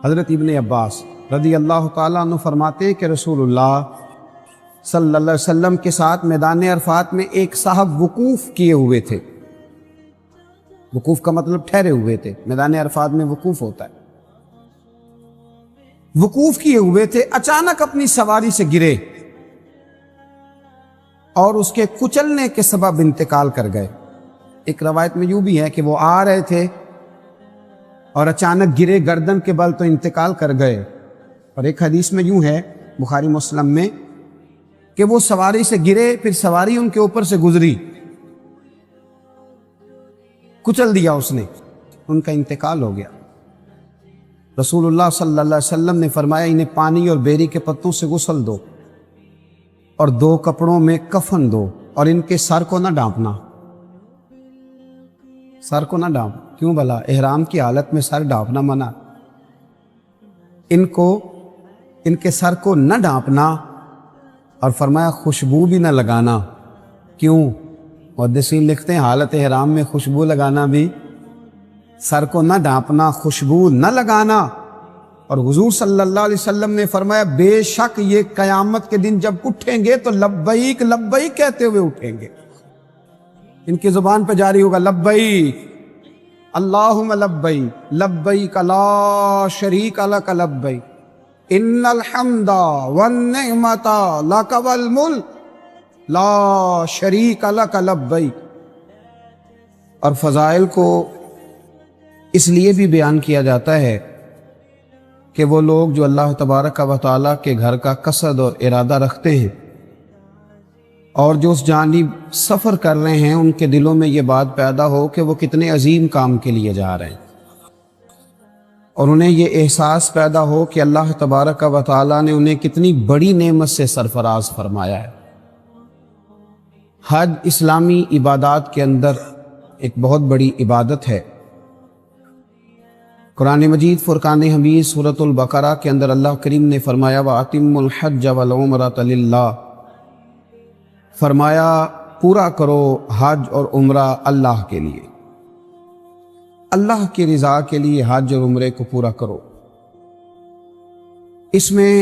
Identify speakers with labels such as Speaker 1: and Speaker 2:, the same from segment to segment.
Speaker 1: حضرت ابن عباس رضی اللہ تعالیٰ عنہ فرماتے ہیں کہ رسول اللہ صلی اللہ علیہ وسلم کے ساتھ میدان عرفات میں ایک صاحب وقوف کیے ہوئے تھے۔ وقوف کا مطلب ٹھہرے ہوئے تھے، میدان عرفات میں وقوف ہوتا ہے۔ وقوف کیے ہوئے تھے، اچانک اپنی سواری سے گرے اور اس کے کچلنے کے سبب انتقال کر گئے۔ ایک روایت میں یوں بھی ہے کہ وہ آ رہے تھے اور اچانک گرے گردن کے بل تو انتقال کر گئے، اور ایک حدیث میں یوں ہے بخاری مسلم میں کہ وہ سواری سے گرے، پھر سواری ان کے اوپر سے گزری، کچل دیا اس نے، ان کا انتقال ہو گیا۔ رسول اللہ صلی اللہ علیہ وسلم نے فرمایا انہیں پانی اور بیری کے پتوں سے غسل دو اور 2 کپڑوں میں کفن دو، اور ان کے سر کو نہ ڈانپنا۔ سر کو نہ ڈانپ، کیوں بھلا؟ احرام کی حالت میں سر ڈانپنا منع۔ ان کے سر کو نہ ڈانپنا، اور فرمایا خوشبو بھی نہ لگانا۔ کیوں؟ محدثین لکھتے ہیں حالت احرام میں خوشبو لگانا بھی، سر کو نہ ڈانپنا، خوشبو نہ لگانا۔ اور حضور صلی اللہ علیہ وسلم نے فرمایا بے شک یہ قیامت کے دن جب اٹھیں گے تو لبیک لبیک کہتے ہوئے اٹھیں گے۔ ان کی زبان پہ جاری ہوگا لبیک اللہم لبیک لبیک لا شریک لک لبیک ان الحمد والنعمت لک والملک لا شریک لک لبیک۔ اور فضائل کو اس لیے بھی بیان کیا جاتا ہے کہ وہ لوگ جو اللہ تبارک و تعالیٰ کے گھر کا قصد اور ارادہ رکھتے ہیں اور جو اس جانب سفر کر رہے ہیں، ان کے دلوں میں یہ بات پیدا ہو کہ وہ کتنے عظیم کام کے لیے جا رہے ہیں، اور انہیں یہ احساس پیدا ہو کہ اللہ تبارک و تعالیٰ نے انہیں کتنی بڑی نعمت سے سرفراز فرمایا ہے۔ حج اسلامی عبادات کے اندر ایک بہت بڑی عبادت ہے۔ قرآن مجید فرقان حمید سورۃ البقرہ کے اندر اللہ کریم نے فرمایا وَأَتِمُّ الْحَجَّ وَالْعُمْرَةَ لِلَّهِ، فرمایا پورا کرو حج اور عمرہ اللہ کے لیے، اللہ کی رضا کے لیے حج اور عمرے کو پورا کرو۔ اس میں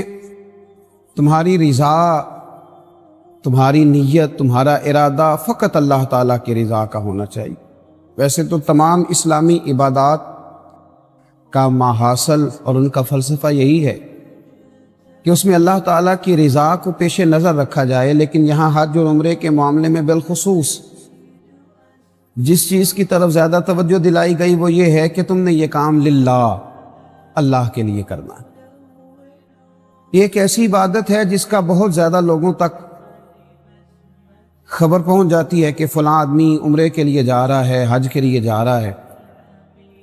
Speaker 1: تمہاری رضا، تمہاری نیت، تمہارا ارادہ فقط اللہ تعالیٰ کی رضا کا ہونا چاہیے۔ ویسے تو تمام اسلامی عبادات کا ماحصل اور ان کا فلسفہ یہی ہے کہ اس میں اللہ تعالیٰ کی رضا کو پیش نظر رکھا جائے، لیکن یہاں حج اور عمرے کے معاملے میں بالخصوص جس چیز کی طرف زیادہ توجہ دلائی گئی وہ یہ ہے کہ تم نے یہ کام للہ، اللہ کے لیے کرنا ہے۔ یہ ایک ایسی عبادت ہے جس کا بہت زیادہ لوگوں تک خبر پہنچ جاتی ہے کہ فلاں آدمی عمرے کے لیے جا رہا ہے، حج کے لیے جا رہا ہے۔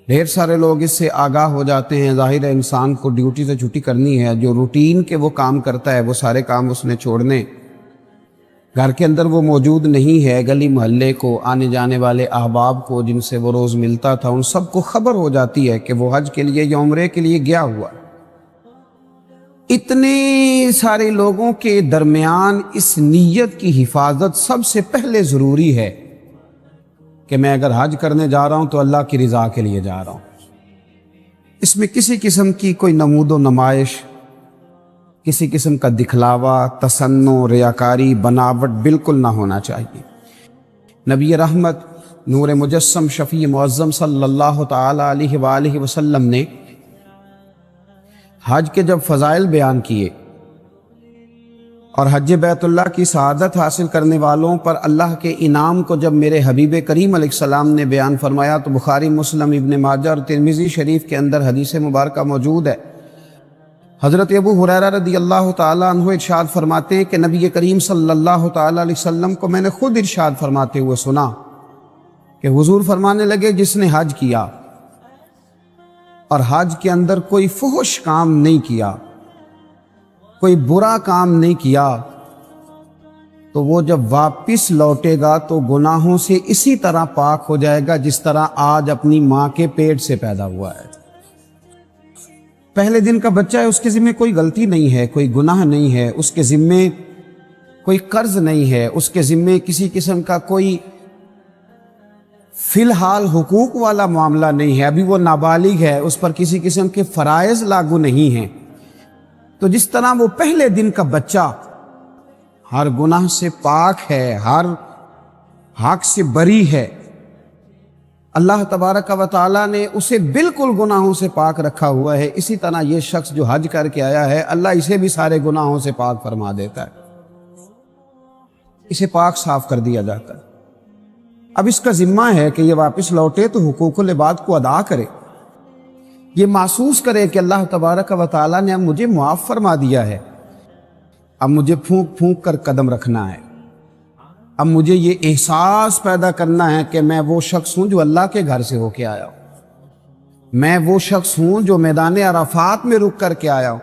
Speaker 1: ڈھیر سارے لوگ اس سے آگاہ ہو جاتے ہیں۔ ظاہر ہے انسان کو ڈیوٹی سے چھٹی کرنی ہے، جو روٹین کے وہ کام کرتا ہے وہ سارے کام اس نے چھوڑنے، گھر کے اندر وہ موجود نہیں ہے، گلی محلے کو، آنے جانے والے احباب کو جن سے وہ روز ملتا تھا، ان سب کو خبر ہو جاتی ہے کہ وہ حج کے لیے یا عمرے کے لیے گیا ہوا۔ اتنے سارے لوگوں کے درمیان اس نیت کی حفاظت سب سے پہلے ضروری ہے کہ میں اگر حج کرنے جا رہا ہوں تو اللہ کی رضا کے لیے جا رہا ہوں۔ اس میں کسی قسم کی کوئی نمود و نمائش، کسی قسم کا دکھلاوا، تصنع، ریاکاری، بناوٹ بالکل نہ ہونا چاہیے۔ نبی رحمت نور مجسم شفیع معظم صلی اللہ تعالی علیہ وآلہ وسلم نے حج کے جب فضائل بیان کیے اور حج بیت اللہ کی سعادت حاصل کرنے والوں پر اللہ کے انعام کو جب میرے حبیب کریم علیہ السلام نے بیان فرمایا تو بخاری، مسلم، ابن ماجہ اور ترمذی شریف کے اندر حدیث مبارکہ موجود ہے۔ حضرت ابو ہریرہ رضی اللہ تعالیٰ عنہ ارشاد فرماتے ہیں کہ نبی کریم صلی اللہ تعالیٰ علیہ وسلم کو میں نے خود ارشاد فرماتے ہوئے سنا کہ حضور فرمانے لگے جس نے حج کیا اور حج کے اندر کوئی فحش کام نہیں کیا، کوئی برا کام نہیں کیا، تو وہ جب واپس لوٹے گا تو گناہوں سے اسی طرح پاک ہو جائے گا جس طرح آج اپنی ماں کے پیٹ سے پیدا ہوا ہے۔ پہلے دن کا بچہ ہے، اس کے ذمہ کوئی غلطی نہیں ہے، کوئی گناہ نہیں ہے، اس کے ذمہ کوئی قرض نہیں ہے، اس کے ذمہ کسی قسم کا کوئی فی الحال حقوق والا معاملہ نہیں ہے، ابھی وہ نابالغ ہے، اس پر کسی قسم کے فرائض لاگو نہیں ہیں، تو جس طرح وہ پہلے دن کا بچہ ہر گناہ سے پاک ہے، ہر حق سے بری ہے، اللہ تبارک و تعالیٰ نے اسے بالکل گناہوں سے پاک رکھا ہوا ہے، اسی طرح یہ شخص جو حج کر کے آیا ہے اللہ اسے بھی سارے گناہوں سے پاک فرما دیتا ہے، اسے پاک صاف کر دیا جاتا ہے۔ اب اس کا ذمہ ہے کہ یہ واپس لوٹے تو حقوق العباد کو ادا کرے، یہ محسوس کرے کہ اللہ تبارک و تعالیٰ نے اب مجھے معاف فرما دیا ہے، اب مجھے پھونک پھونک کر قدم رکھنا ہے، اب مجھے یہ احساس پیدا کرنا ہے کہ میں وہ شخص ہوں جو اللہ کے گھر سے ہو کے آیا ہوں، میں وہ شخص ہوں جو میدان عرفات میں رک کر کے آیا ہوں،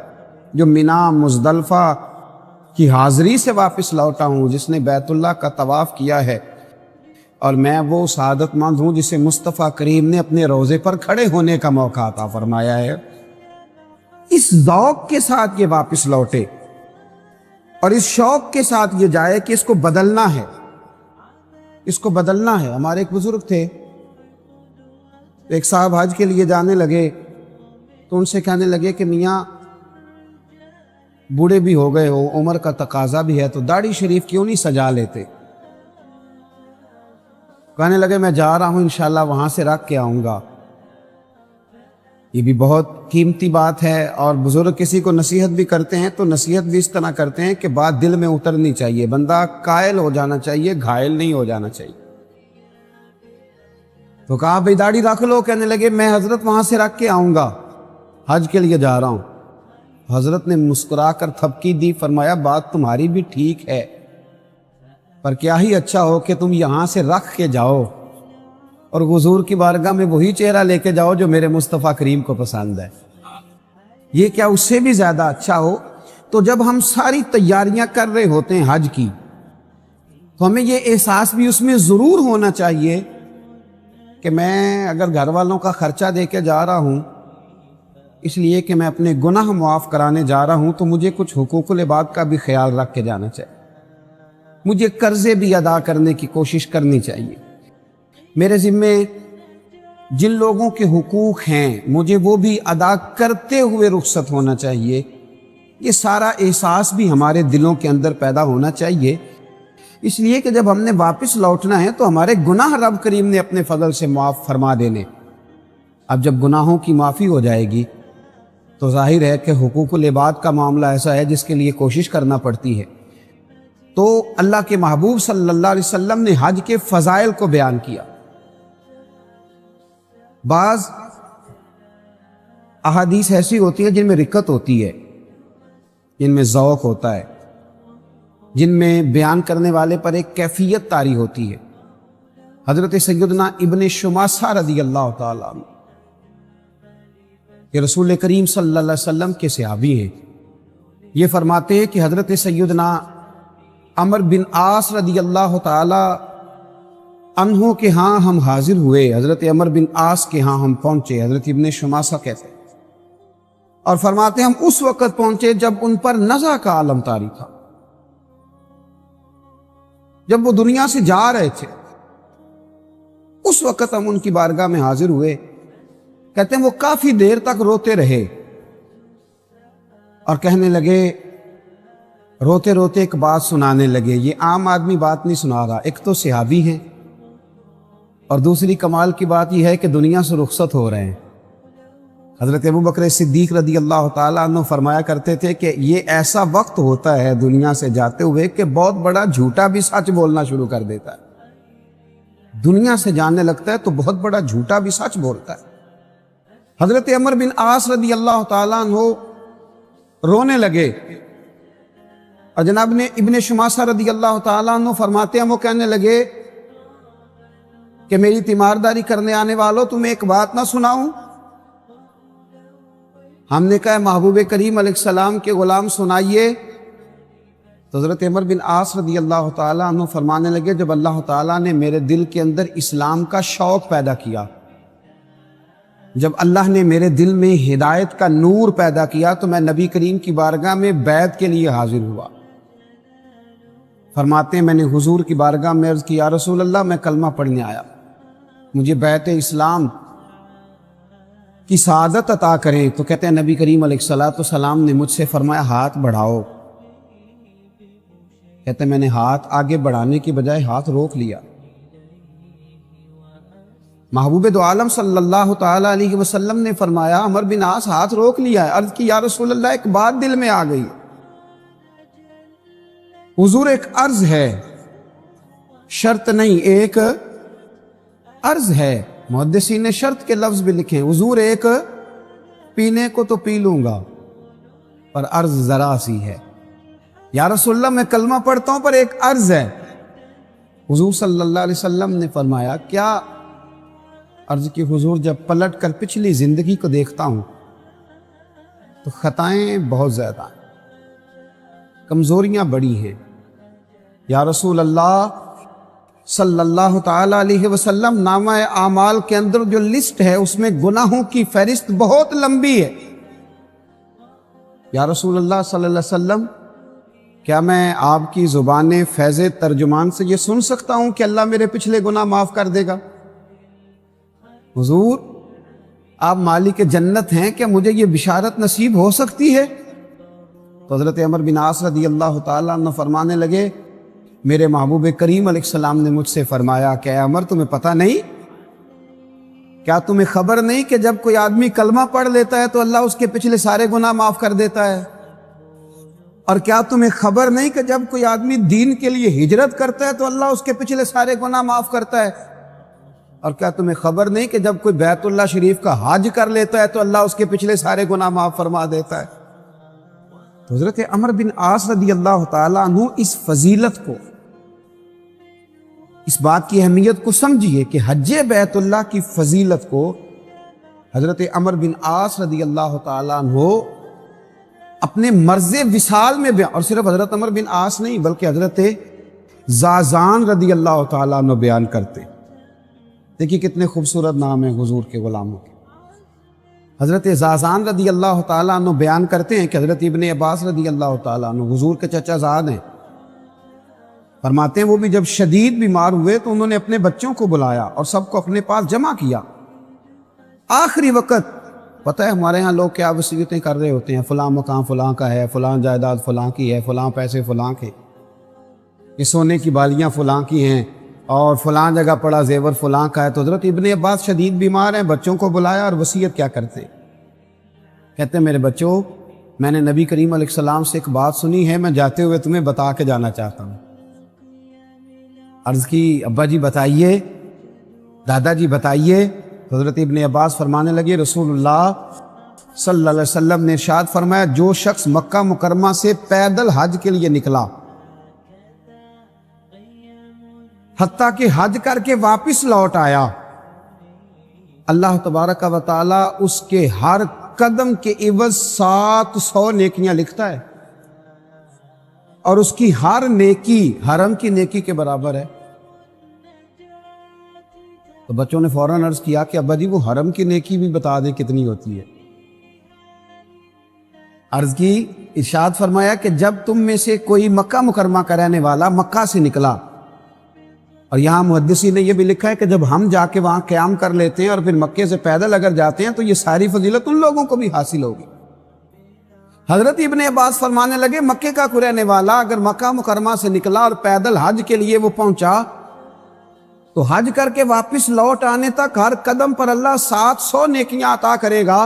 Speaker 1: جو مینا مزدلفہ کی حاضری سے واپس لوٹا ہوں، جس نے بیت اللہ کا طواف کیا ہے، اور میں وہ سعادت مند ہوں جسے مصطفیٰ کریم نے اپنے روضے پر کھڑے ہونے کا موقع عطا فرمایا ہے۔ اس ذوق کے ساتھ یہ واپس لوٹے اور اس شوق کے ساتھ یہ جائے کہ اس کو بدلنا ہے، اس کو بدلنا ہے۔ ہمارے ایک بزرگ تھے، ایک صاحب حج کے لیے جانے لگے تو ان سے کہنے لگے کہ میاں بوڑھے بھی ہو گئے ہو، عمر کا تقاضا بھی ہے، تو داڑھی شریف کیوں نہیں سجا لیتے؟ کہنے لگے میں جا رہا ہوں انشاءاللہ وہاں سے رکھ کے آؤں گا۔ یہ بھی بہت قیمتی بات ہے، اور بزرگ کسی کو نصیحت بھی کرتے ہیں تو نصیحت بھی اس طرح کرتے ہیں کہ بات دل میں اترنی چاہیے، بندہ قائل ہو جانا چاہیے، گھائل نہیں ہو جانا چاہیے۔ تو کہا بھئی داڑھی رکھ لو، کہنے لگے میں حضرت وہاں سے رکھ کے آؤں گا، حج کے لیے جا رہا ہوں۔ حضرت نے مسکرا کر تھپکی دی، فرمایا بات تمہاری بھی ٹھیک ہے، پر کیا ہی اچھا ہو کہ تم یہاں سے رکھ کے جاؤ اور حضور کی بارگاہ میں وہی چہرہ لے کے جاؤ جو میرے مصطفیٰ کریم کو پسند ہے، یہ کیا اس سے بھی زیادہ اچھا ہو؟ تو جب ہم ساری تیاریاں کر رہے ہوتے ہیں حج کی، تو ہمیں یہ احساس بھی اس میں ضرور ہونا چاہیے کہ میں اگر گھر والوں کا خرچہ دے کے جا رہا ہوں اس لیے کہ میں اپنے گناہ معاف کرانے جا رہا ہوں، تو مجھے کچھ حقوق العباد کا بھی خیال رکھ کے جانا چاہیے، مجھے قرضے بھی ادا کرنے کی کوشش کرنی چاہیے، میرے ذمے جن لوگوں کے حقوق ہیں مجھے وہ بھی ادا کرتے ہوئے رخصت ہونا چاہیے۔ یہ سارا احساس بھی ہمارے دلوں کے اندر پیدا ہونا چاہیے، اس لیے کہ جب ہم نے واپس لوٹنا ہے تو ہمارے گناہ رب کریم نے اپنے فضل سے معاف فرما دینے۔ اب جب گناہوں کی معافی ہو جائے گی تو ظاہر ہے کہ حقوق العباد کا معاملہ ایسا ہے جس کے لیے کوشش کرنا پڑتی ہے۔ تو اللہ کے محبوب صلی اللہ علیہ وسلم نے حج کے فضائل کو بیان کیا۔ بعض احادیث ایسی ہوتی ہیں جن میں رکت ہوتی ہے، جن میں ذوق ہوتا ہے، جن میں بیان کرنے والے پر ایک کیفیت طاری ہوتی ہے۔ حضرت سیدنا ابن شماسہ رضی اللہ تعالیٰ عنہ، کہ رسول کریم صلی اللہ علیہ وسلم کے صحابی ہیں، یہ فرماتے ہیں کہ حضرت سیدنا عمر بن عاص رضی اللہ تعالی عنہ کے ہاں ہم حاضر ہوئے، حضرت عمر بن عاص کے ہاں ہم پہنچے، حضرت ابن شماسہ کہتے ہیں، اور فرماتے ہیں ہم اس وقت پہنچے جب ان پر نزع کا عالم طاری تھا، جب وہ دنیا سے جا رہے تھے، اس وقت ہم ان کی بارگاہ میں حاضر ہوئے۔ کہتے ہیں وہ کافی دیر تک روتے رہے اور کہنے لگے، روتے روتے ایک بات سنانے لگے، یہ عام آدمی بات نہیں سنا رہا، ایک تو صحابی ہیں اور دوسری کمال کی بات یہ ہے کہ دنیا سے رخصت ہو رہے ہیں۔ حضرت ابوبکر صدیق رضی اللہ تعالیٰ عنہ فرمایا کرتے تھے کہ یہ ایسا وقت ہوتا ہے دنیا سے جاتے ہوئے کہ بہت بڑا جھوٹا بھی سچ بولنا شروع کر دیتا ہے، دنیا سے جانے لگتا ہے تو بہت بڑا جھوٹا بھی سچ بولتا ہے۔ حضرت عمر بن عاص رضی اللہ تعالیٰ عنہ رونے لگے، اور جناب نے ابن شماسہ رضی اللہ تعالیٰ عنہ فرماتے ہیں وہ کہنے لگے کہ میری تیمارداری کرنے آنے والوں تمہیں ایک بات نہ سناؤں؟ ہم نے کہا محبوب کریم علیہ السلام کے غلام سنائیے۔ تو حضرت عمر بن عاص رضی اللہ تعالیٰ عنہ فرمانے لگے جب اللہ تعالیٰ نے میرے دل کے اندر اسلام کا شوق پیدا کیا، جب اللہ نے میرے دل میں ہدایت کا نور پیدا کیا تو میں نبی کریم کی بارگاہ میں بیعت کے لیے حاضر ہوا۔ فرماتے ہیں میں نے حضور کی بارگاہ میں عرض کی یا رسول اللہ میں کلمہ پڑھنے آیا۔ مجھے بیعت اسلام کی سعادت عطا کریں، تو کہتے ہیں نبی کریم علیہ الصلوۃ والسلام نے مجھ سے فرمایا ہاتھ بڑھاؤ۔ کہتے ہیں میں نے ہاتھ آگے بڑھانے کی بجائے ہاتھ روک لیا۔ محبوب دو عالم صلی اللہ تعالی علیہ وسلم نے فرمایا عمر بن عاص ہاتھ روک لیا ہے۔ عرض کی یا رسول اللہ ایک بات دل میں آ گئی۔ حضور ایک عرض ہے، شرط نہیں، ایک عرض ہے۔ محدثین نے شرط کے لفظ بھی لکھے، حضور ایک پینے کو تو پی لوں گا پر عرض ذرا سی ہے۔ یا رسول اللہ میں کلمہ پڑھتا ہوں پر ایک عرض ہے۔ حضور صلی اللہ علیہ وسلم نے فرمایا کیا؟ عرض کی حضور جب پلٹ کر پچھلی زندگی کو دیکھتا ہوں تو خطائیں بہت زیادہ ہیں، کمزوریاں بڑی ہیں۔ یا رسول اللہ صلی اللہ تعالی علیہ وسلم، نامہ اعمال کے اندر جو لسٹ ہے اس میں گناہوں کی فہرست بہت لمبی ہے۔ یا رسول اللہ صلی اللہ علیہ وسلم کیا میں آپ کی زبان فیض ترجمان سے یہ سن سکتا ہوں کہ اللہ میرے پچھلے گناہ معاف کر دے گا؟ حضور آپ مالک جنت ہیں، کیا مجھے یہ بشارت نصیب ہو سکتی ہے؟ تو حضرت عمر بن عاص رضی اللہ تعالیٰ عنہ فرمانے لگے میرے محبوب کریم علیہ السلام نے مجھ سے فرمایا کہ اے عمر تمہیں پتہ نہیں، کیا تمہیں خبر نہیں کہ جب کوئی آدمی کلمہ پڑھ لیتا ہے تو اللہ اس کے پچھلے سارے گناہ معاف کر دیتا ہے؟ اور کیا تمہیں خبر نہیں کہ جب کوئی آدمی دین کے لیے ہجرت کرتا ہے تو اللہ اس کے پچھلے سارے گناہ معاف کرتا ہے؟ اور کیا تمہیں خبر نہیں کہ جب کوئی بیت اللہ شریف کا حج کر لیتا ہے تو اللہ اس کے پچھلے سارے گناہ معاف فرما دیتا ہے؟ تو حضرت عمر بن عاص رضی اللہ تعالیٰ عنہ اس فضیلت کو، اس بات کی اہمیت کو سمجھیے کہ حج بیت اللہ کی فضیلت کو حضرت عمر بن عاص رضی اللہ تعالیٰ عنہ اپنے مرض وصال میں بیان، اور صرف حضرت عمر بن عاص نہیں بلکہ حضرت زازان رضی اللہ تعالیٰ عنہ بیان کرتے۔ دیکھیے کتنے خوبصورت نام ہیں حضور کے غلاموں کے۔ حضرت زازان رضی اللہ تعالیٰ عنہ بیان کرتے ہیں کہ حضرت ابن عباس رضی اللہ تعالیٰ عنہ حضور کے چچا زاد ہیں، فرماتے ہیں وہ بھی جب شدید بیمار ہوئے تو انہوں نے اپنے بچوں کو بلایا اور سب کو اپنے پاس جمع کیا۔ آخری وقت پتہ ہے ہمارے ہاں لوگ کیا وصیتیں کر رہے ہوتے ہیں، فلاں مکان فلاں کا ہے، فلاں جائیداد فلاں کی ہے، فلاں پیسے فلاں کے، یہ سونے کی بالیاں فلاں کی ہیں، اور فلاں جگہ پڑا زیور فلاں کا ہے۔ تو حضرت ابن عباس شدید بیمار ہیں، بچوں کو بلایا اور وصیت کیا کرتے ہیں؟ کہتے ہیں میرے بچوں میں نے نبی کریم علیہ السلام سے ایک بات سنی ہے، میں جاتے ہوئے تمہیں بتا کے جانا چاہتا ہوں۔ عرض کی ابا جی بتائیے، دادا جی بتائیے۔ حضرت ابن عباس فرمانے لگے رسول اللہ صلی اللہ علیہ وسلم نے ارشاد فرمایا جو شخص مکہ مکرمہ سے پیدل حج کے لیے نکلا حتیٰ کہ حج کر کے واپس لوٹ آیا، اللہ تبارک و تعالی اس کے ہر قدم کے عوض 700 نیکیاں لکھتا ہے، اور اس کی ہر نیکی حرم کی نیکی کے برابر ہے۔ تو بچوں نے فوراً عرض کیا کہ ابا جی وہ حرم کی نیکی بھی بتا دیں کتنی ہوتی ہے۔ عرض کی ارشاد فرمایا کہ جب تم میں سے کوئی مکہ مکرمہ کا رہنے والا مکہ سے نکلا، اور یہاں محدثین نے یہ بھی لکھا ہے کہ جب ہم جا کے وہاں قیام کر لیتے ہیں اور پھر مکے سے پیدل اگر جاتے ہیں تو یہ ساری فضیلت ان لوگوں کو بھی حاصل ہوگی۔ حضرت ابن عباس فرمانے لگے مکے کا کوئی رہنے والا اگر مکہ مکرمہ سے نکلا اور پیدل حج کے لیے وہ پہنچا تو حج کر کے واپس لوٹ آنے تک ہر قدم پر اللہ 700 نیکیاں عطا کرے گا،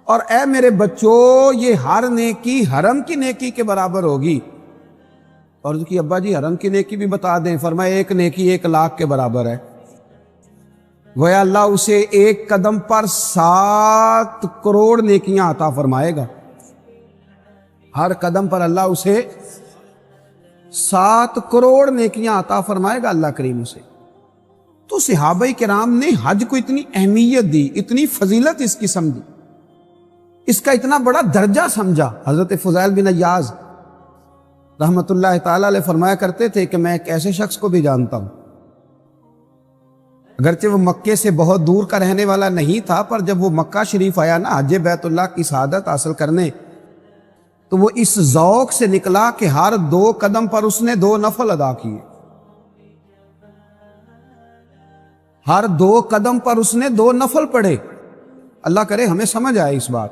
Speaker 1: اور اے میرے بچوں یہ ہر نیکی حرم کی نیکی کے برابر ہوگی۔ اور اس کی ابا جی حرم کی نیکی بھی بتا دیں، فرمایا ایک نیکی 1,00,000 کے برابر ہے، گویا اللہ اسے ایک قدم پر 7 کروڑ نیکیاں عطا فرمائے گا، ہر قدم پر اللہ اسے 7 کروڑ نیکیاں عطا فرمائے گا اللہ کریم اسے۔ تو صحابہ کرام نے حج کو اتنی اہمیت دی، اتنی فضیلت اس کی سمجھی، اس کا اتنا بڑا درجہ سمجھا۔ حضرت فضیل بن عیاض رحمت اللہ تعالیٰ علیہ فرمایا کرتے تھے کہ میں ایک ایسے شخص کو بھی جانتا ہوں، اگرچہ وہ مکے سے بہت دور کا رہنے والا نہیں تھا، پر جب وہ مکہ شریف آیا نا حج بیت اللہ کی سعادت حاصل کرنے، تو وہ اس ذوق سے نکلا کہ ہر 2 قدم پر اس نے 2 نفل ادا کیے، ہر 2 قدم پر اس نے 2 نفل پڑھے. اللہ کرے ہمیں سمجھ آئے اس بات.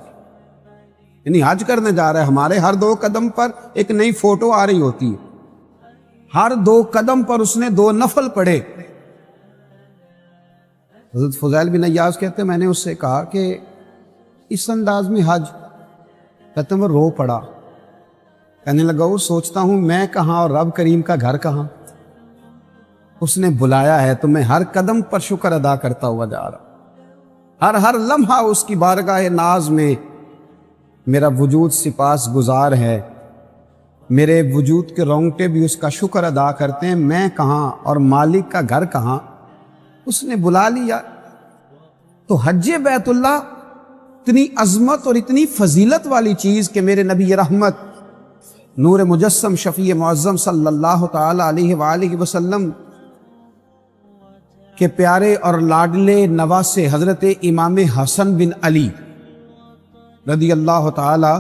Speaker 1: یعنی حج کرنے جا رہا ہے, ہمارے ہر 2 قدم پر ایک نئی فوٹو آ رہی ہوتی ہے. ہر 2 قدم پر اس نے 2 نفل پڑھے. حضرت فضیل بن عیاض کہتے ہیں میں نے اس سے کہا کہ اس انداز میں حج, کہتے ہیں وہ رو پڑا. کہنے لگا وہ سوچتا ہوں میں کہاں اور رب کریم کا گھر کہاں. اس نے بلایا ہے تو میں ہر قدم پر شکر ادا کرتا ہوا جا رہا. ہر لمحہ اس کی بارگاہ ناز میں میرا وجود سپاس گزار ہے. میرے وجود کے رونگٹے بھی اس کا شکر ادا کرتے ہیں. میں کہاں اور مالک کا گھر کہاں. اس نے بلا لیا. تو حج بیت اللہ اتنی عظمت اور اتنی فضیلت والی چیز کہ میرے نبی رحمت نور مجسم شفیع معظم صلی اللہ تعالی علیہ وآلہ وسلم کے پیارے اور لاڈلے نواسے حضرت امام حسن بن علی رضی اللہ تعالی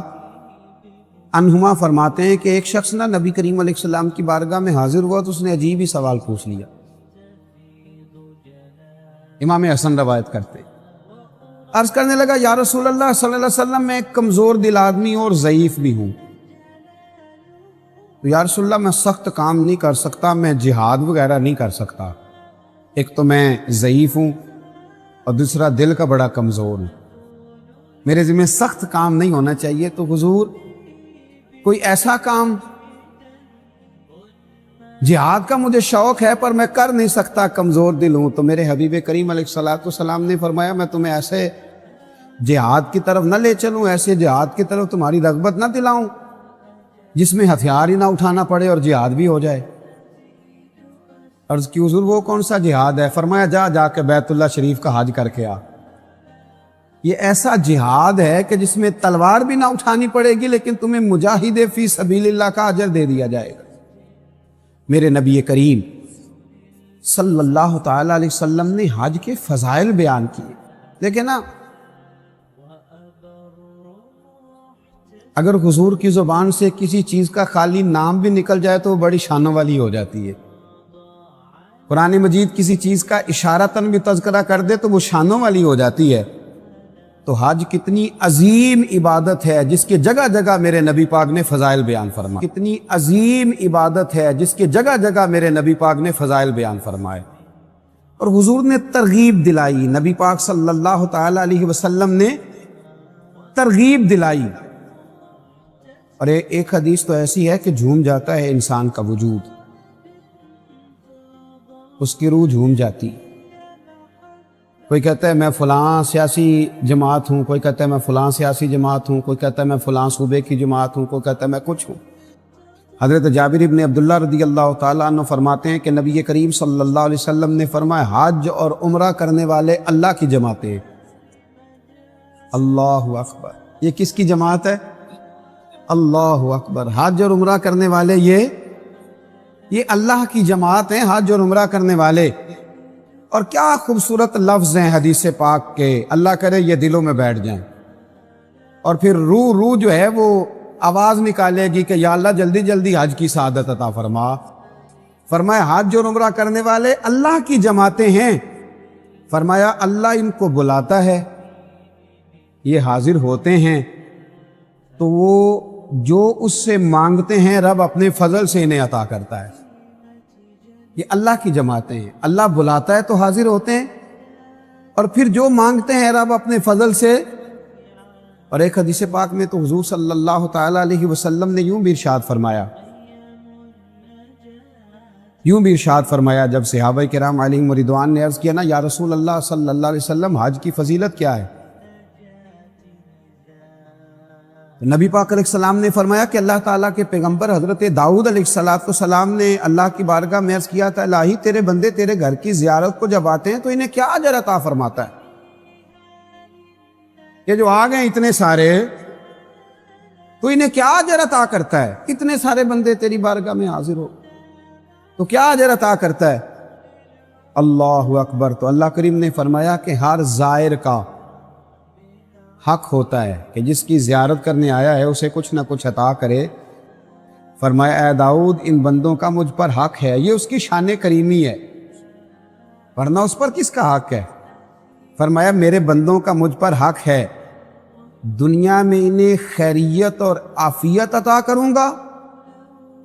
Speaker 1: عنہما فرماتے ہیں کہ ایک شخص نہ نبی کریم علیہ السلام کی بارگاہ میں حاضر ہوا تو اس نے عجیب ہی سوال پوچھ لیا. امام حسن روایت کرتے, عرض کرنے لگا یا رسول اللہ صلی اللہ علیہ وسلم میں ایک کمزور دل آدمی اور ضعیف بھی ہوں, تو یا رسول اللہ میں سخت کام نہیں کر سکتا, میں جہاد وغیرہ نہیں کر سکتا. ایک تو میں ضعیف ہوں اور دوسرا دل کا بڑا کمزور ہوں, میرے ذمہ سخت کام نہیں ہونا چاہیے. تو حضور کوئی ایسا کام, جہاد کا مجھے شوق ہے پر میں کر نہیں سکتا, کمزور دل ہوں. تو میرے حبیب کریم علیہ السلام نے فرمایا میں تمہیں ایسے جہاد کی طرف نہ لے چلوں, ایسے جہاد کی طرف تمہاری رغبت نہ دلاؤں جس میں ہتھیار ہی نہ اٹھانا پڑے اور جہاد بھی ہو جائے. عرض کی حضور وہ کون سا جہاد ہے؟ فرمایا جا کے بیت اللہ شریف کا حج کر کے آ. یہ ایسا جہاد ہے کہ جس میں تلوار بھی نہ اٹھانی پڑے گی لیکن تمہیں مجاہد فی سبیل اللہ کا اجر دے دیا جائے گا. میرے نبی کریم صلی اللہ تعالی علیہ وسلم نے حج کے فضائل بیان کیے. لیکن نا اگر حضور کی زبان سے کسی چیز کا خالی نام بھی نکل جائے تو وہ بڑی شانوں والی ہو جاتی ہے. قرآن مجید کسی چیز کا اشارتاً بھی تذکرہ کر دے تو وہ شانوں والی ہو جاتی ہے. تو حج کتنی عظیم عبادت ہے جس کے جگہ جگہ میرے نبی پاک نے فضائل بیان فرمائے. کتنی عظیم عبادت ہے جس کے جگہ جگہ میرے نبی پاک نے فضائل بیان فرمائے. اور حضور نے ترغیب دلائی, نبی پاک صلی اللہ تعالی علیہ وسلم نے ترغیب دلائی. اور ایک حدیث تو ایسی ہے کہ جھوم جاتا ہے انسان کا وجود, اس کی روح جھوم جاتی. کوئی کہتا ہے میں فلاں سیاسی جماعت ہوں, کوئی کہتا ہے میں فلاں سیاسی جماعت ہوں, کوئی کہتا ہے میں فلاں صوبے کی جماعت ہوں, کوئی کہتا ہے میں کچھ ہوں. حضرت جابر ابن عبداللہ رضی اللہ تعالیٰ عنہ فرماتے ہیں کہ نبی کریم صلی اللہ علیہ وسلم نے فرمایا حج اور عمرہ کرنے والے اللہ کی جماعتیں. اللہ اکبر, یہ کس کی جماعت ہے؟ اللہ اکبر. حج اور عمرہ کرنے والے یہ اللہ کی جماعت ہیں, حج اور عمرہ کرنے والے. اور کیا خوبصورت لفظ ہیں حدیث پاک کے, اللہ کرے یہ دلوں میں بیٹھ جائیں. اور پھر روح جو ہے وہ آواز نکالے گی کہ یا اللہ جلدی جلدی حج کی سعادت عطا فرما. فرمایا حج اور عمرہ کرنے والے اللہ کی جماعتیں ہیں. فرمایا اللہ ان کو بلاتا ہے, یہ حاضر ہوتے ہیں, تو وہ جو اس سے مانگتے ہیں رب اپنے فضل سے انہیں عطا کرتا ہے. یہ اللہ کی جماعتیں ہیں, اللہ بلاتا ہے تو حاضر ہوتے ہیں, اور پھر جو مانگتے ہیں رب اپنے فضل سے. اور ایک حدیث پاک میں تو حضور صلی اللہ تعالی علیہ وسلم نے یوں بھی ارشاد فرمایا جب صحابہ کرام علیہم رضوان نے عرض کیا نا یا رسول اللہ صلی اللہ علیہ وسلم حج کی فضیلت کیا ہے؟ نبی پاک علیہ السلام نے فرمایا کہ اللہ تعالیٰ کے پیغمبر حضرت داؤد علیہ السلام نے اللہ کی بارگاہ میں عرض کیا تھا الہی تیرے بندے تیرے گھر کی زیارت کو جب آتے ہیں تو انہیں کیا اجر عطا فرماتا ہے؟ یہ جو آ گئے اتنے سارے, تو انہیں کیا اجر عطا کرتا ہے؟ اتنے سارے بندے تیری بارگاہ میں حاضر ہو تو کیا اجر عطا کرتا ہے؟ اللہ اکبر. تو اللہ کریم نے فرمایا کہ ہر زائر کا حق ہوتا ہے کہ جس کی زیارت کرنے آیا ہے اسے کچھ نہ کچھ عطا کرے. فرمایا اے داؤد ان بندوں کا مجھ پر حق ہے, یہ اس کی شان کریمی ہے. ورنہ اس پر کس کا حق ہے؟ فرمایا میرے بندوں کا مجھ پر حق ہے، دنیا میں انہیں خیریت اور عافیت عطا کروں گا،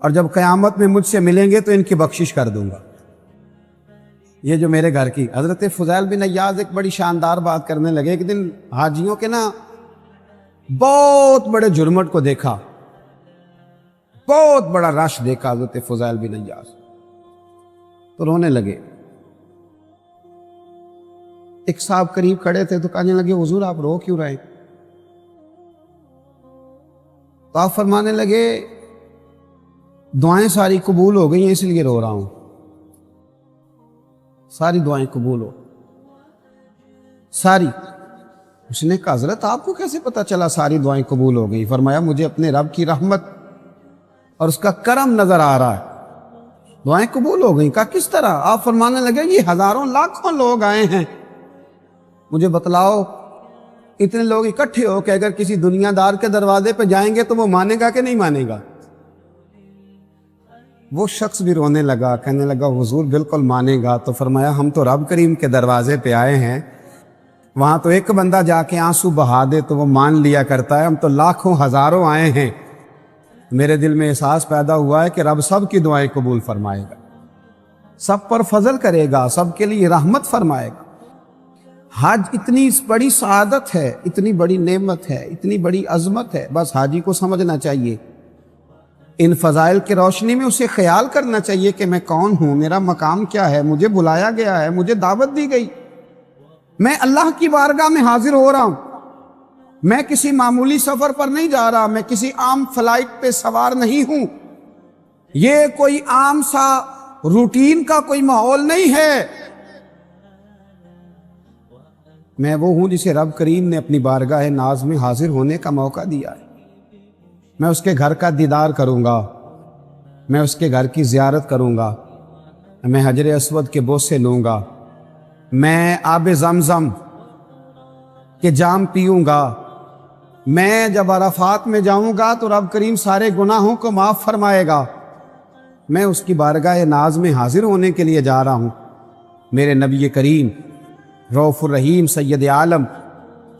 Speaker 1: اور جب قیامت میں مجھ سے ملیں گے تو ان کی بخشش کر دوں گا۔ یہ جو میرے گھر کی حضرت فضیل بن عیاض ایک بڑی شاندار بات کرنے لگے۔ ایک دن حاجیوں کے بہت بڑے جرمٹ کو دیکھا، بہت بڑا رش دیکھا حضرت فضیل بن عیاض، تو رونے لگے۔ ایک صاحب قریب کھڑے تھے تو کہنے لگے حضور آپ رو کیوں رہے؟ تو آپ فرمانے لگے دعائیں ساری قبول ہو گئی ہیں اس لیے رو رہا ہوں، ساری دعائیں قبول ہو ساری۔ اس نے کہا حضرت آپ کو کیسے پتا چلا ساری دعائیں قبول ہو گئی؟ فرمایا مجھے اپنے رب کی رحمت اور اس کا کرم نظر آ رہا ہے، دعائیں قبول ہو گئیں۔ کہا کس طرح؟ آپ فرمانے لگے یہ ہزاروں لاکھوں لوگ آئے ہیں، مجھے بتلاؤ اتنے لوگ اکٹھے ہو کہ اگر کسی دنیا دار کے دروازے پہ جائیں گے تو وہ مانے گا کہ نہیں مانے گا؟ وہ شخص بھی رونے لگا، کہنے لگا حضور بالکل مانے گا۔ تو فرمایا ہم تو رب کریم کے دروازے پہ آئے ہیں، وہاں تو ایک بندہ جا کے آنسو بہا دے تو وہ مان لیا کرتا ہے، ہم تو لاکھوں ہزاروں آئے ہیں۔ میرے دل میں احساس پیدا ہوا ہے کہ رب سب کی دعائیں قبول فرمائے گا، سب پر فضل کرے گا، سب کے لیے رحمت فرمائے گا۔ حج اتنی بڑی سعادت ہے، اتنی بڑی نعمت ہے، اتنی بڑی عظمت ہے، بس حاجی کو سمجھنا چاہیے، ان فضائل کی روشنی میں اسے خیال کرنا چاہیے کہ میں کون ہوں، میرا مقام کیا ہے، مجھے بلایا گیا ہے، مجھے دعوت دی گئی، میں اللہ کی بارگاہ میں حاضر ہو رہا ہوں، میں کسی معمولی سفر پر نہیں جا رہا، میں کسی عام فلائٹ پہ سوار نہیں ہوں، یہ کوئی عام سا روٹین کا کوئی ماحول نہیں ہے، میں وہ ہوں جسے رب کریم نے اپنی بارگاہ ناز میں حاضر ہونے کا موقع دیا ہے۔ میں اس کے گھر کا دیدار کروں گا، میں اس کے گھر کی زیارت کروں گا، میں حجر اسود کے بوسے لوں گا، میں آب زمزم کے جام پیوں گا، میں جب عرفات میں جاؤں گا تو رب کریم سارے گناہوں کو معاف فرمائے گا، میں اس کی بارگاہ ناز میں حاضر ہونے کے لیے جا رہا ہوں۔ میرے نبی کریم رؤوف الرحیم سید عالم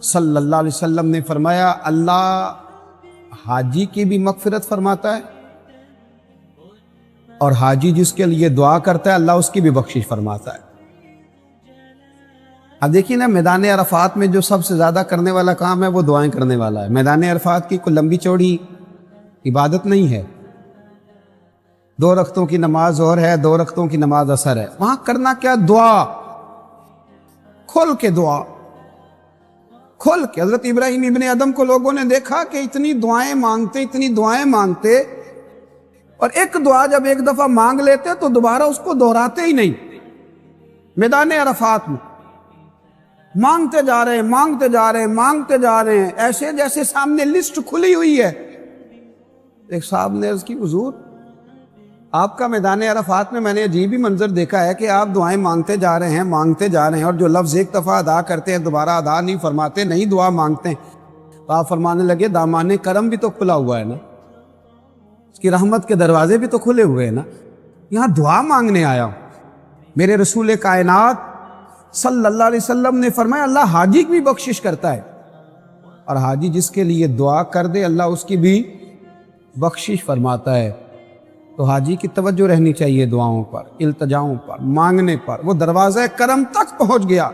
Speaker 1: صلی اللہ علیہ وسلم نے فرمایا اللہ حاجی کی بھی مغفرت فرماتا ہے، اور حاجی جس کے لیے دعا کرتا ہے اللہ اس کی بھی بخشش فرماتا ہے۔ اب دیکھیے نا، میدان عرفات میں جو سب سے زیادہ کرنے والا کام ہے وہ دعائیں کرنے والا ہے۔ میدان عرفات کی کوئی لمبی چوڑی عبادت نہیں ہے، 2 رکعتوں کی نماز ظہر ہے، 2 رکعتوں کی نماز عصر ہے، وہاں کرنا کیا؟ دعا، کھل کے دعا، کھل کے۔ حضرت ابراہیم ابن ادم کو لوگوں نے دیکھا کہ اتنی دعائیں مانگتے اور ایک دعا جب ایک دفعہ مانگ لیتے تو دوبارہ اس کو دہراتے ہی نہیں۔ میدان عرفات میں مانگتے جا رہے ہیں ایسے جیسے سامنے لسٹ کھلی ہوئی ہے۔ ایک صاحب نے عرض کی حضور آپ کا میدان عرفات میں نے عجیب ہی منظر دیکھا ہے کہ آپ دعائیں مانگتے جا رہے ہیں اور جو لفظ ایک دفعہ ادا کرتے ہیں دوبارہ ادا نہیں فرماتے، نہیں دعا مانگتے ہیں۔ تو آپ فرمانے لگے دامان کرم بھی تو کھلا ہوا ہے نا، اس کی رحمت کے دروازے بھی تو کھلے ہوئے ہیں نا، یہاں دعا مانگنے آیا ہوں۔ میرے رسول کائنات صلی اللہ علیہ وسلم نے فرمایا اللہ حاجی کی بھی بخشش کرتا ہے، اور حاجی جس کے لیے دعا کر دے اللہ اس کی بھی بخشش فرماتا ہے۔ تو حاجی کی توجہ رہنی چاہیے دعاؤں پر، التجاؤں پر، مانگنے پر۔ وہ دروازہ کرم تک پہنچ گیا،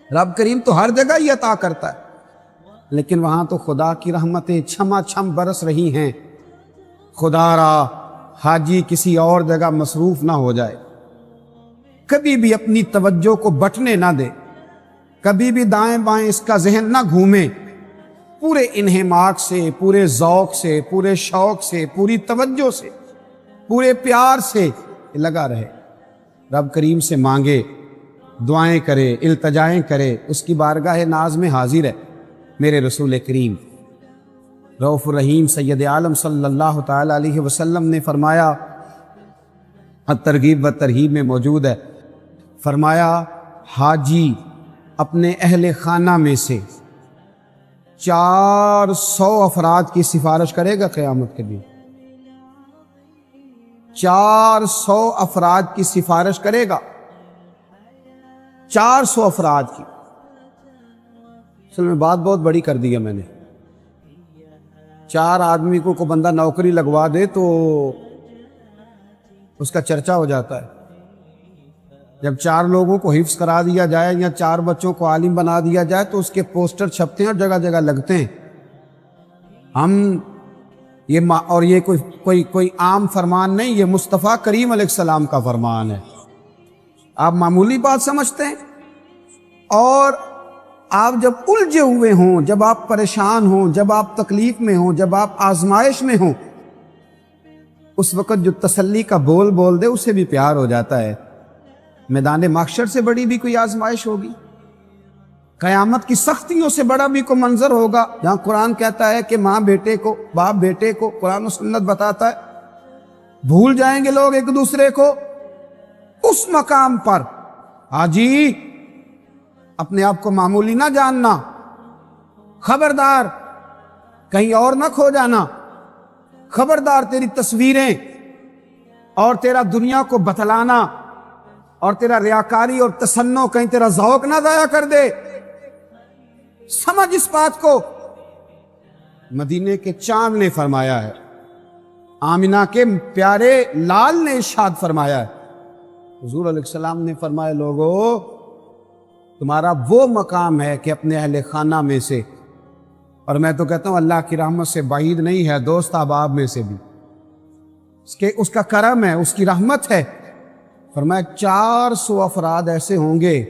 Speaker 1: رب کریم تو ہر جگہ ہی عطا کرتا ہے، لیکن وہاں تو خدا کی رحمتیں چھما چھم برس رہی ہیں۔ خدا را حاجی کسی اور جگہ مصروف نہ ہو جائے، کبھی بھی اپنی توجہ کو بٹنے نہ دے، کبھی بھی دائیں بائیں اس کا ذہن نہ گھومے، پورے انہماک سے، پورے ذوق سے، پورے شوق سے، پوری توجہ سے، پورے پیار سے لگا رہے، رب کریم سے مانگے، دعائیں کرے، التجائیں کرے، اس کی بارگاہ ناز میں حاضر ہے۔ میرے رسول کریم رؤوف الرحیم سید عالم صلی اللہ تعالی علیہ وسلم نے فرمایا، الترغیب و ترہیب میں موجود ہے، فرمایا حاجی اپنے اہل خانہ میں سے 400 افراد کی سفارش کرے گا قیامت کے دن، 400 افراد کی سفارش کرے گا، 400 افراد کی. اصل میں بات بہت بڑی کر دی ہے میں نے. 4 آدمی کو بندہ نوکری لگوا دے تو اس کا چرچا ہو جاتا ہے. جب 4 لوگوں کو حفظ کرا دیا جائے یا 4 بچوں کو عالم بنا دیا جائے تو اس کے پوسٹر چھپتے ہیں اور جگہ جگہ لگتے ہیں. یہ کوئی عام فرمان نہیں، یہ مصطفیٰ کریم علیہ السلام کا فرمان ہے. آپ معمولی بات سمجھتے ہیں، اور آپ جب الجھے ہوئے ہوں، جب آپ پریشان ہوں، جب آپ تکلیف میں ہوں، جب آپ آزمائش میں ہوں، اس وقت جو تسلی کا بول دے اسے بھی پیار ہو جاتا ہے. میدان محشر سے بڑی بھی کوئی آزمائش ہوگی، قیامت کی سختیوں سے بڑا بھی کوئی منظر ہوگا جہاں قرآن کہتا ہے کہ ماں بیٹے کو، باپ بیٹے کو، قرآن و سنت بتاتا ہے بھول جائیں گے لوگ ایک دوسرے کو. اس مقام پر حاجی اپنے آپ کو معمولی نہ جاننا، خبردار کہیں اور نہ کھو جانا، خبردار تیری تصویریں اور تیرا دنیا کو بتلانا اور تیرا ریاکاری اور تصنع کہیں تیرا ذوق نہ ضائع کر دے. سمجھ اس بات کو. مدینے کے چاند نے فرمایا ہے، آمنہ کے پیارے لال نے ارشاد فرمایا ہے، حضور علیہ السلام نے فرمایا لوگو تمہارا وہ مقام ہے کہ اپنے اہل خانہ میں سے، اور میں تو کہتا ہوں اللہ کی رحمت سے بعید نہیں ہے، دوست احباب میں سے بھی اس کا کرم ہے، اس کی رحمت ہے. فرمایا 400 افراد ایسے ہوں گے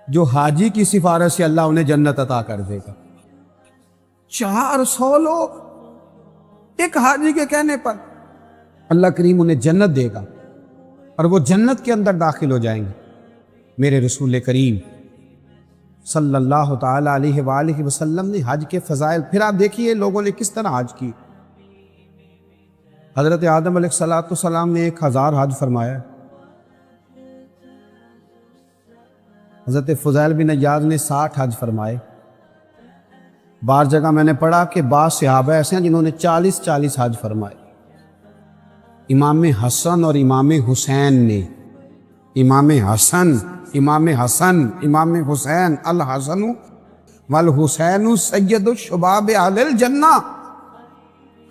Speaker 1: جو حاجی کی سفارش سے اللہ انہیں جنت عطا کر دے گا. 400 لوگ ایک حاجی کے کہنے پر اللہ کریم انہیں جنت دے گا اور وہ جنت کے اندر داخل ہو جائیں گے. میرے رسول کریم صلی اللہ تعالی علیہ وآلہ وسلم نے حج کے فضائل، پھر آپ دیکھیے لوگوں نے کس طرح حج کی. حضرت آدم علیہ السلام نے 1000 حج فرمایا. حضرت فضیل بن عیاض نے 60 حج فرمائے. بعض جگہ میں نے پڑھا کہ بعض صحابہ ایسے ہیں جنہوں نے 40 حج فرمائے. امام حسن اور امام حسین نے، امام حسین الحسن والحسین سید الشباب اہل الجنہ،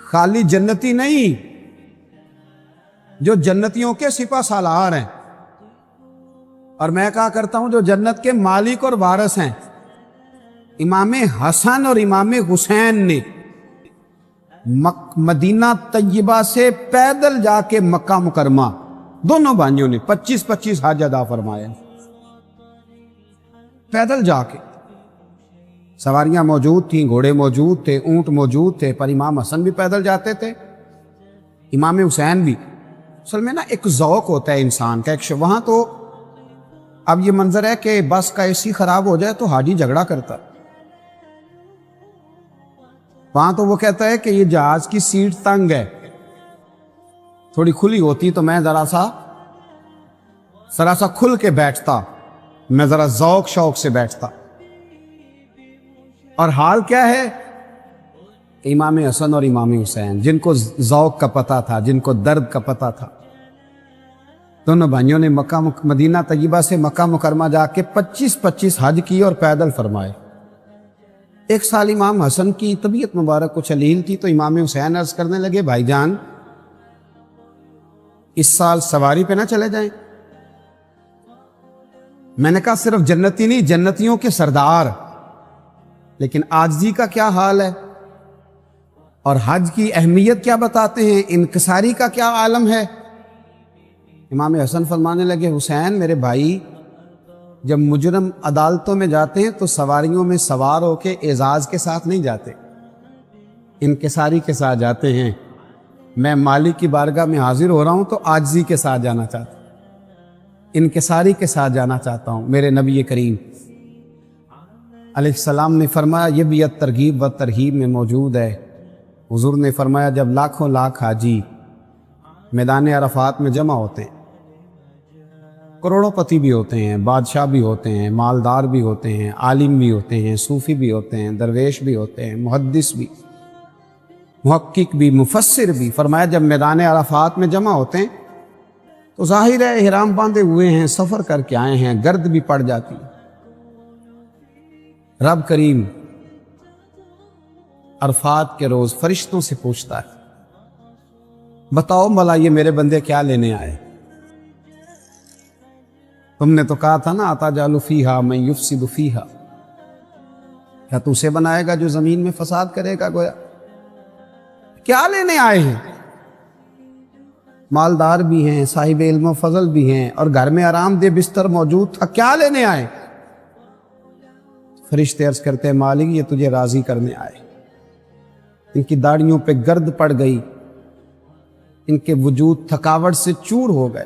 Speaker 1: خالی جنتی نہیں، جو جنتیوں کے سپہ سالار ہیں، اور میں کہا کرتا ہوں جو جنت کے مالک اور وارث ہیں. امام حسن اور امام حسین نے مدینہ طیبہ سے پیدل جا کے مکہ مکرمہ، دونوں بھائیوں نے 25 حج ادا فرمائے. پیدل جا کے، سواریاں موجود تھیں، گھوڑے موجود تھے، اونٹ موجود تھے، پر امام حسن بھی پیدل جاتے تھے، امام حسین بھی. اصل میں نا ایک ذوق ہوتا ہے انسان کا، وہاں تو اب یہ منظر ہے کہ بس کا اے سی خراب ہو جائے تو حاجی جھگڑا کرتا. وہاں تو وہ کہتا ہے کہ یہ جہاز کی سیٹ تنگ ہے، تھوڑی کھلی ہوتی تو میں ذرا سا کھل کے بیٹھتا، میں ذرا ذوق شوق سے بیٹھتا. اور حال کیا ہے؟ امام حسن اور امام حسین جن کو ذوق کا پتہ تھا، جن کو درد کا پتہ تھا، دونوں بھائیوں نے مدینہ طیبہ سے مکہ مکرمہ جا کے 25 حج کی اور پیدل فرمائے. ایک سال امام حسن کی طبیعت مبارک کچھ علیل تھی تو امام حسین عرض کرنے لگے بھائی جان اس سال سواری پہ نہ چلے جائیں. میں نے کہا صرف جنتی نہیں، جنتیوں کے سردار، لیکن عاجزی کا کیا حال ہے اور حج کی اہمیت کیا بتاتے ہیں، انکساری کا کیا عالم ہے. امام حسن فرمانے لگے حسین میرے بھائی، جب مجرم عدالتوں میں جاتے ہیں تو سواریوں میں سوار ہو کے اعزاز کے ساتھ نہیں جاتے، انکساری کے ساتھ جاتے ہیں. میں مالک کی بارگاہ میں حاضر ہو رہا ہوں تو عاجزی کے ساتھ جانا چاہتا ہوں، انکساری کے ساتھ جانا چاہتا ہوں. میرے نبی کریم علیہ السلام نے فرمایا، یہ بھی ترغیب و ترہیب میں موجود ہے. حضور نے فرمایا جب لاکھوں لاکھ حاجی میدان عرفات میں جمع ہوتے ہیں، کروڑوں پتی بھی ہوتے ہیں، بادشاہ بھی ہوتے ہیں، مالدار بھی ہوتے ہیں، عالم بھی ہوتے ہیں، صوفی بھی ہوتے ہیں، درویش بھی ہوتے ہیں، محدث بھی، محقق بھی، مفسر بھی. فرمایا جب میدان عرفات میں جمع ہوتے ہیں تو ظاہر ہے احرام باندھے ہوئے ہیں، سفر کر کے آئے ہیں، گرد بھی پڑ جاتی ہے۔ رب کریم عرفات کے روز فرشتوں سے پوچھتا ہے، بتاؤ بھلا یہ میرے بندے کیا لینے آئے؟ تم نے تو کہا تھا نا اتجعل فیہا من یفسد فیہا، کیا تو اسے بنائے گا جو زمین میں فساد کرے گا؟ گویا کیا لینے آئے ہیں؟ مالدار بھی ہیں، صاحب علم و فضل بھی ہیں، اور گھر میں آرام دہ بستر موجود تھا، کیا لینے آئے؟ فرشتے عرض کرتے ہیں مالک یہ تجھے راضی کرنے آئے۔ ان کی داڑھیوں پہ گرد پڑ گئی، ان کے وجود تھکاوٹ سے چور ہو گئے،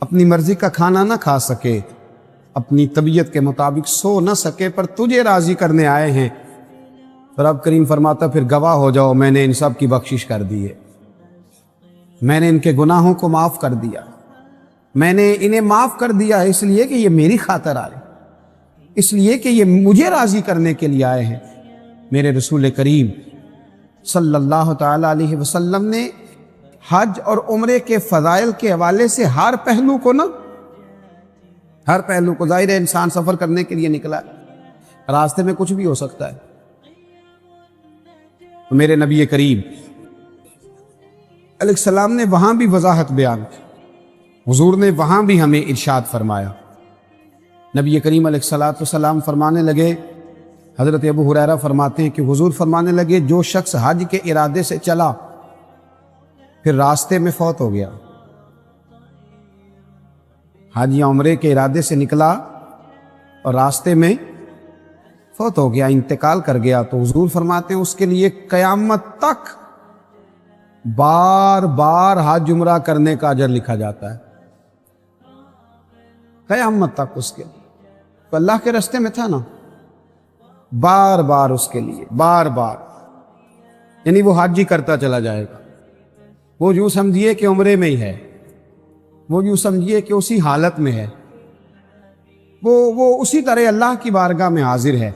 Speaker 1: اپنی مرضی کا کھانا نہ کھا سکے، اپنی طبیعت کے مطابق سو نہ سکے، پر تجھے راضی کرنے آئے ہیں۔ رب کریم فرماتا پھر گواہ ہو جاؤ میں نے ان سب کی بخشش کر دی ہے، میں نے ان کے گناہوں کو معاف کر دیا، میں نے انہیں معاف کر دیا ہے اس لیے کہ یہ میری خاطر آئے، اس لیے کہ یہ مجھے راضی کرنے کے لیے آئے ہیں۔ میرے رسول کریم صلی اللہ تعالی علیہ وسلم نے حج اور عمرے کے فضائل کے حوالے سے ہر پہلو کو ظاہر ہے انسان سفر کرنے کے لیے نکلا ہے، راستے میں کچھ بھی ہو سکتا ہے، تو میرے نبی کریم علیہ السلام نے وہاں بھی وضاحت بیان کی، حضور نے وہاں بھی ہمیں ارشاد فرمایا۔ نبی کریم علیہ السلام فرمانے لگے، حضرت ابو ہریرہ فرماتے ہیں کہ حضور فرمانے لگے جو شخص حج کے ارادے سے چلا پھر راستے میں فوت ہو گیا، حج یا عمرے کے ارادے سے نکلا اور راستے میں فوت ہو گیا، انتقال کر گیا، تو حضور فرماتے ہیں اس کے لیے قیامت تک بار بار حج عمرہ کرنے کا اجر لکھا جاتا ہے، قیامت تک اس کے، تو اللہ کے راستے میں تھا نا، بار بار اس کے لیے، بار بار، یعنی وہ حج ہی کرتا چلا جائے گا، وہ یوں سمجھیے کہ عمرے میں ہی ہے، وہ یوں سمجھیے کہ اسی حالت میں ہے، وہ اسی طرح اللہ کی بارگاہ میں حاضر ہے۔